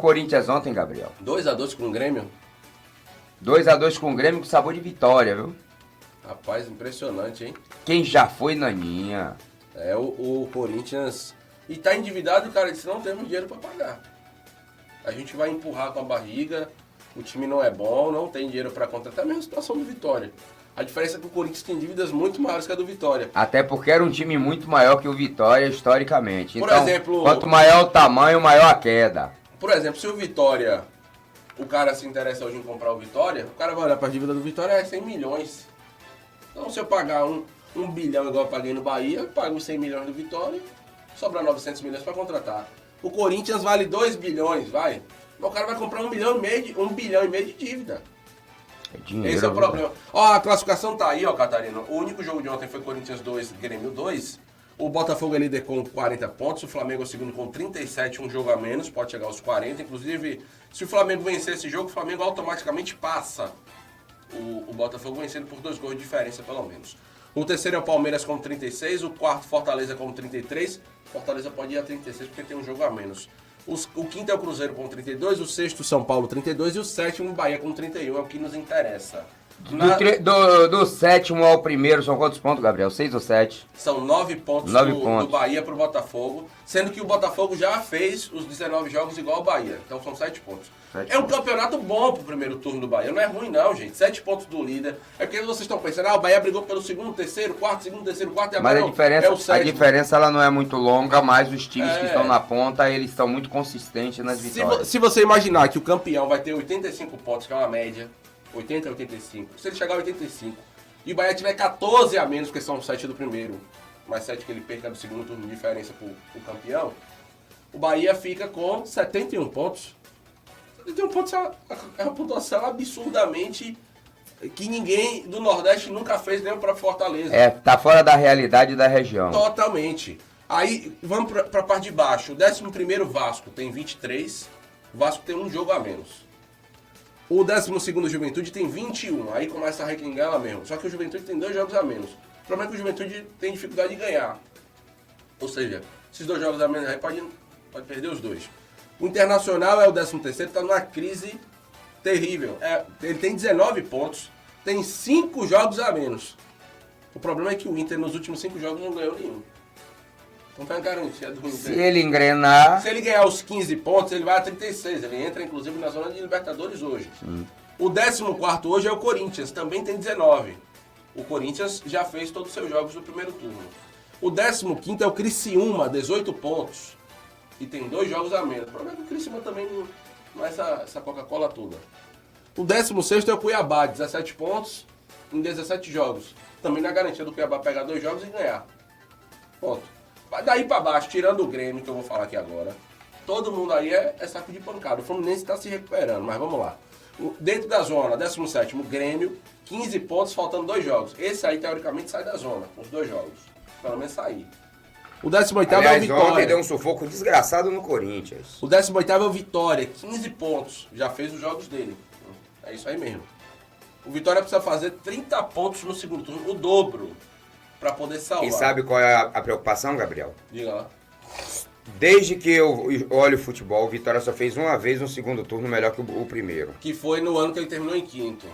Corinthians ontem, Gabriel? 2x2 com o Grêmio? 2x2 com o Grêmio com sabor de vitória, viu? Rapaz, impressionante, hein? Quem já foi, Naninha? É, o Corinthians... E tá endividado, cara, disse, não temos dinheiro pra pagar. A gente vai empurrar com a barriga, o time não é bom, não tem dinheiro pra contratar. É a mesma situação do Vitória. A diferença é que o Corinthians tem dívidas muito maiores que a do Vitória. Até porque era um time muito maior que o Vitória, historicamente. Por Então, exemplo... quanto maior o tamanho, maior a queda. Por exemplo, se o Vitória... O cara se interessa hoje em comprar o Vitória, o cara vai olhar pra dívida do Vitória, é 100 milhões. Então, se eu pagar um bilhão igual eu paguei no Bahia, eu pago os 100 milhões do Vitória, sobra 900 milhões para contratar. O Corinthians vale 2 bilhões, vai. Mas o cara vai comprar 1 bilhão e meio de dívida. É dinheiro, esse é o problema. Ó, a classificação tá aí, ó, Catarina. O único jogo de ontem foi Corinthians 2, Grêmio 2. O Botafogo é líder com 40 pontos, o Flamengo é o segundo com 37, um jogo a menos, pode chegar aos 40. Inclusive, se o Flamengo vencer esse jogo, o Flamengo automaticamente passa o Botafogo vencendo por 2 gols de diferença, pelo menos. O terceiro é o Palmeiras com 36, o quarto Fortaleza com 33. Fortaleza pode ir a 36 porque tem um jogo a menos. O quinto é o Cruzeiro com 32, o sexto São Paulo 32 e o sétimo Bahia com 31, é o que nos interessa. Do sétimo ao primeiro são quantos pontos, Gabriel? 6 ou 7? São 9 pontos do Bahia pro Botafogo, sendo que o Botafogo já fez os 19 jogos igual ao Bahia, então são 7 pontos. Um campeonato bom pro primeiro turno do Bahia, não é ruim não, gente. 7 pontos do líder. É porque vocês estão pensando, o Bahia brigou pelo segundo, terceiro, quarto e agora mas a diferença ela não é muito longa, mas os times que estão na ponta, eles estão muito consistentes nas vitórias. Se você imaginar que o campeão vai ter 85 pontos, que é uma média, 80 a 85. Se ele chegar a 85 e o Bahia tiver 14 a menos, porque são 7 do primeiro, mais 7 que ele perca do segundo turno de diferença pro campeão, o Bahia fica com 71 pontos. 71 pontos é uma pontuação absurdamente que ninguém do Nordeste nunca fez, nem para Fortaleza. Tá fora da realidade da região. Totalmente. Aí, vamos pra parte de baixo. O 11º Vasco tem 23, o Vasco tem um jogo a menos. O 12º Juventude tem 21, aí começa a requingar ela mesmo. Só que o Juventude tem 2 jogos a menos. O problema é que o Juventude tem dificuldade de ganhar. Ou seja, esses 2 jogos a menos aí pode perder os 2. O Internacional é o 13º, está numa crise terrível. Ele tem 19 pontos, tem 5 jogos a menos. O problema é que o Inter nos últimos 5 jogos não ganhou nenhum. Não tem a garantia do Inter. Se ele engrenar... Se ele ganhar os 15 pontos, ele vai a 36. Ele entra, inclusive, na zona de Libertadores hoje. Sim. O 14º hoje é o Corinthians, também tem 19. O Corinthians já fez todos os seus jogos no primeiro turno. O 15º é o Criciúma, 18 pontos. E tem 2 jogos a menos. O problema é que o Criciúma também não é essa Coca-Cola toda. O 16º é o Cuiabá, 17 pontos em 17 jogos. Também na garantia do Cuiabá pegar 2 jogos e ganhar. Ponto. Daí pra baixo, tirando o Grêmio, que eu vou falar aqui agora, todo mundo aí é saco de pancada. O Fluminense está se recuperando, mas vamos lá. Dentro da zona, 17º, Grêmio, 15 pontos, faltando 2 jogos. Esse aí, teoricamente, sai da zona, com os 2 jogos. Pelo menos sair. O 18º é o Vitória. Ontem deu um sufoco desgraçado no Corinthians. O 18º é o Vitória, 15 pontos. Já fez os jogos dele. É isso aí mesmo. O Vitória precisa fazer 30 pontos no segundo turno, o dobro, para poder salvar. E sabe qual é a preocupação, Gabriel? Diga lá. Desde que eu olho futebol, o Vitória só fez uma vez no segundo turno melhor que o primeiro. Que foi no ano que ele terminou em quinto.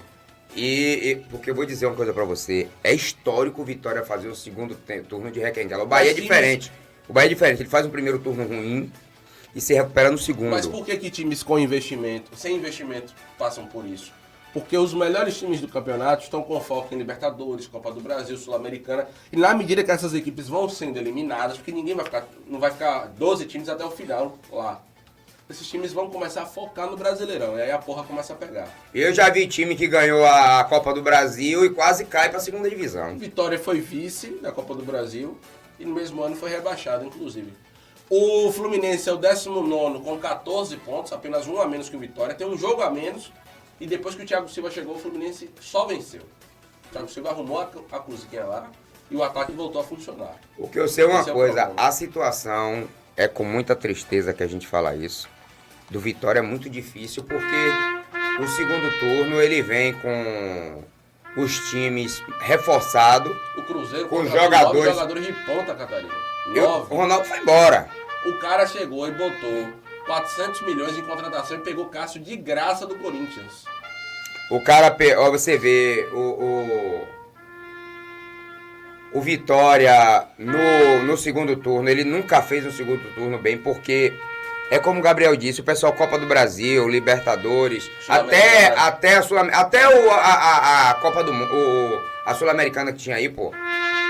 Porque eu vou dizer uma coisa pra você, é histórico o Vitória fazer o segundo turno de requenguela. O Bahia é diferente. O Bahia é diferente, ele faz um primeiro turno ruim e se recupera no segundo. Mas por que times com investimento, sem investimento, passam por isso? Porque os melhores times do campeonato estão com foco em Libertadores, Copa do Brasil, Sul-Americana. E na medida que essas equipes vão sendo eliminadas, porque não vai ficar 12 times até o final lá. Esses times vão começar a focar no Brasileirão, e aí a porra começa a pegar. Eu já vi time que ganhou a Copa do Brasil e quase cai pra segunda divisão. Vitória foi vice da Copa do Brasil e no mesmo ano foi rebaixado, inclusive. O Fluminense é o 19º com 14 pontos, apenas um a menos que o Vitória, tem um jogo a menos, e depois que o Thiago Silva chegou, o Fluminense só venceu. O Thiago Silva arrumou a cozinha lá e o ataque voltou a funcionar. O que eu sei é uma coisa, a situação é com muita tristeza que a gente fala isso. Do Vitória é muito difícil porque no segundo turno ele vem com os times reforçados. O Cruzeiro com jogadores 9 jogadores de ponta, Catarina. O Ronaldo foi embora. O cara chegou e botou 400 milhões em contratação e pegou Cássio de graça do Corinthians. O cara, ó, você vê, o Vitória no segundo turno, ele nunca fez um segundo turno bem, porque é como o Gabriel disse, o pessoal Copa do Brasil, Libertadores, até a Copa do Mundo, a Sul-Americana que tinha aí, pô,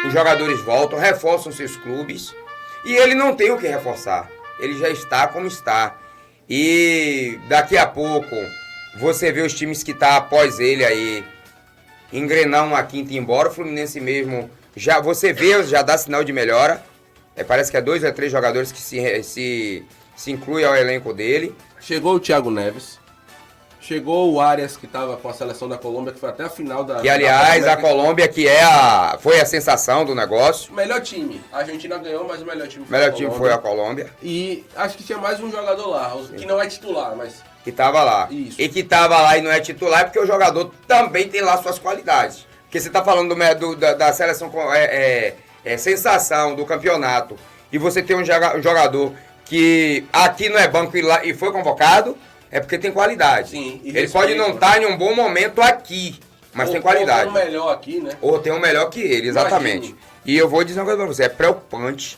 os jogadores voltam, reforçam seus clubes, e ele não tem o que reforçar, ele já está como está. E daqui a pouco você vê os times que tá após ele aí engrenar uma quinta e ir embora. O Fluminense mesmo, já você vê, já dá sinal de melhora. Parece que é 2 a 3 jogadores que se inclui ao elenco dele. Chegou o Thiago Neves. Chegou o Arias, que estava com a seleção da Colômbia, que foi até a final da... Que, aliás, a Colômbia, que foi a sensação do negócio. Melhor time. A Argentina ganhou, mas o melhor time foi a Colômbia. O melhor time foi a Colômbia. E acho que tinha mais um jogador lá, que não é titular, mas... Que tava lá. Isso. E que tava lá e não é titular, porque o jogador também tem lá suas qualidades. Porque você tá falando da seleção sensação do campeonato, e você tem um jogador que aqui não é banco e foi convocado, é porque tem qualidade. Sim, ele pode não estar em um bom momento aqui, mas tem qualidade. Ou tem um melhor aqui, né? Ou tem um melhor que ele, exatamente. Imagine. E eu vou dizer uma coisa pra você, é preocupante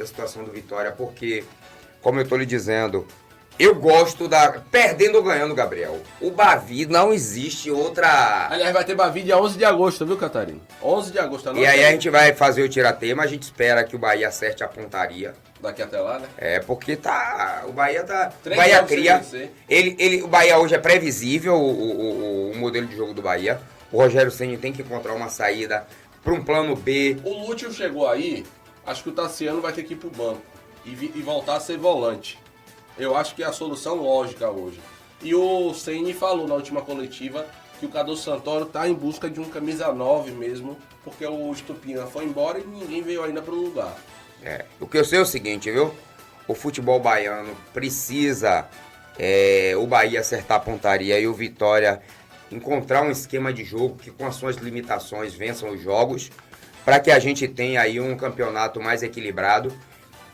a situação do Vitória, porque, como eu tô lhe dizendo, eu gosto perdendo ou ganhando, Gabriel. O Bavi não existe outra... Aliás, vai ter Bavi dia 11 de agosto, viu, Catarina? 11 de agosto. E aí a gente vai fazer o tiratema, a gente espera que o Bahia acerte a pontaria. Daqui até lá, né? Porque o Bahia tá... O Bahia cria... O Bahia hoje é previsível, o modelo de jogo do Bahia. O Rogério Ceni tem que encontrar uma saída para um plano B. O Lúcio chegou aí, acho que o Tassiano vai ter que ir pro banco e voltar a ser volante. Eu acho que é a solução lógica hoje. E o Ceni falou na última coletiva que o Cadu Santoro tá em busca de um camisa 9 mesmo, porque o Estupinha foi embora e ninguém veio ainda pro lugar. O que eu sei é o seguinte, viu? O futebol baiano precisa o Bahia acertar a pontaria e o Vitória encontrar um esquema de jogo que, com as suas limitações, vençam os jogos, para que a gente tenha aí um campeonato mais equilibrado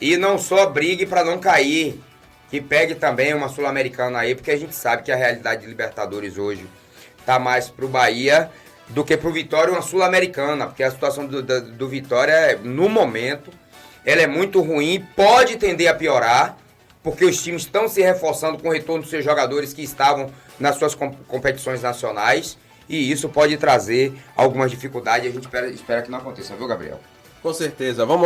e não só brigue para não cair, que pegue também uma Sul-Americana aí, porque a gente sabe que a realidade de Libertadores hoje tá mais pro Bahia do que pro Vitória uma Sul-Americana, porque a situação do Vitória, no momento, ela é muito ruim, pode tender a piorar, porque os times estão se reforçando com o retorno dos seus jogadores que estavam nas suas competições nacionais, e isso pode trazer algumas dificuldades, e a gente espera que não aconteça, viu, Gabriel? Com certeza. Vamos lá.